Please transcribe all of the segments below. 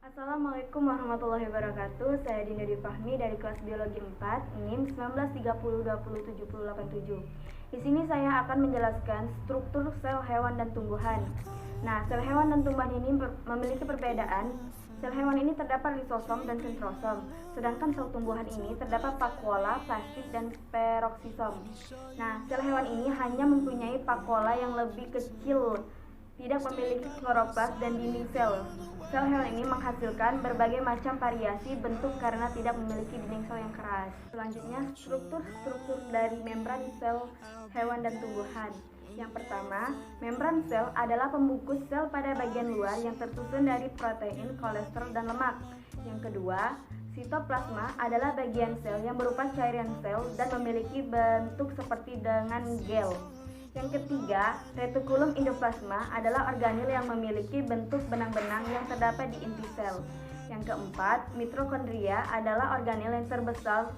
Assalamualaikum warahmatullahi wabarakatuh. Saya Dinda Dwi Fahmi dari kelas Biologi 4, NIM 1930207087. Di sini saya akan menjelaskan struktur sel hewan dan tumbuhan. Nah, sel hewan dan tumbuhan ini memiliki perbedaan. Sel hewan ini terdapat lisosom dan sentrosom, sedangkan sel tumbuhan ini terdapat vakuola, plastik, dan peroksisom. Nah, sel hewan ini hanya mempunyai vakuola yang lebih kecil, tidak memiliki kloroplas dan dinding sel. Sel hewan ini menghasilkan berbagai macam variasi bentuk karena tidak memiliki dinding sel yang keras. Selanjutnya, struktur dari membran sel hewan dan tumbuhan. Yang pertama, membran sel adalah pembungkus sel pada bagian luar yang tersusun dari protein, kolesterol, dan lemak. Yang kedua, sitoplasma adalah bagian sel yang berupa cairan sel dan memiliki bentuk seperti dengan gel. Yang ketiga, retikulum endoplasma adalah organel yang memiliki bentuk benang-benang yang terdapat di inti sel. Yang keempat, mitokondria adalah organel yang terbesar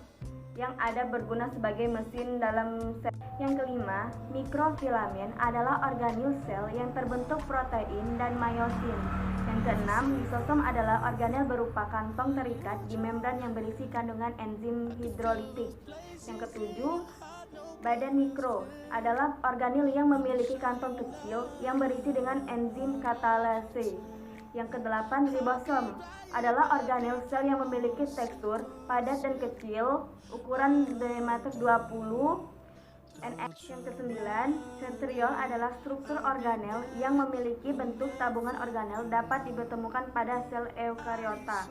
yang ada berguna sebagai mesin dalam sel. Yang kelima, mikrofilamen adalah organel sel yang terbentuk protein dan mayosin. Yang keenam, lisosom adalah organel berupa kantong terikat di membran yang berisi kandungan enzim hidrolitik. Yang ketujuh, badan mikro adalah organel yang memiliki kantong kecil yang berisi dengan enzim katalase. Yang kedelapan, ribosom adalah organel sel yang memiliki tekstur padat dan kecil, ukuran diameter 20 nx. Yang kesembilan, sentriol adalah struktur organel yang memiliki bentuk tabungan organel dapat ditemukan pada sel eukariota.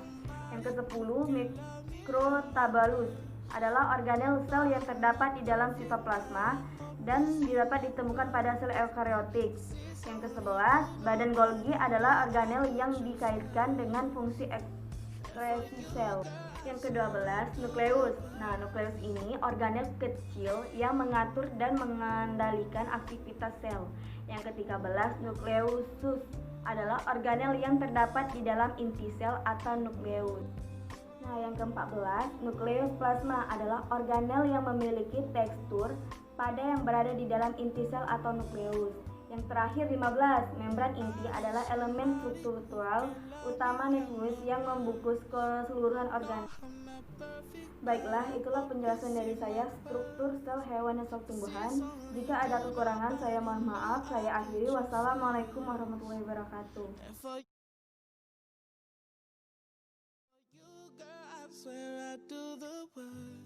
Yang kesepuluh, mikrotubulus adalah organel sel yang terdapat di dalam sitoplasma dan dapat ditemukan pada sel eukariotik. Yang ke-11, badan Golgi adalah organel yang dikaitkan dengan fungsi ekskresi sel. Yang ke-12, nukleus. Nah, nukleus ini organel kecil yang mengatur dan mengendalikan aktivitas sel. Yang ke-13, nukleusus adalah organel yang terdapat di dalam inti sel atau nukleus. Nah, yang ke-14, nukleus plasma adalah organel yang memiliki tekstur pada yang berada di dalam inti sel atau nukleus. Yang terakhir, 15, membran inti adalah elemen struktural utama nukleus yang membungkus keseluruhan organ. Baiklah, itulah penjelasan dari saya struktur sel hewan dan sel tumbuhan. Jika ada kekurangan, saya mohon maaf. Saya akhiri. Wassalamualaikum warahmatullahi wabarakatuh. Swear I do the work.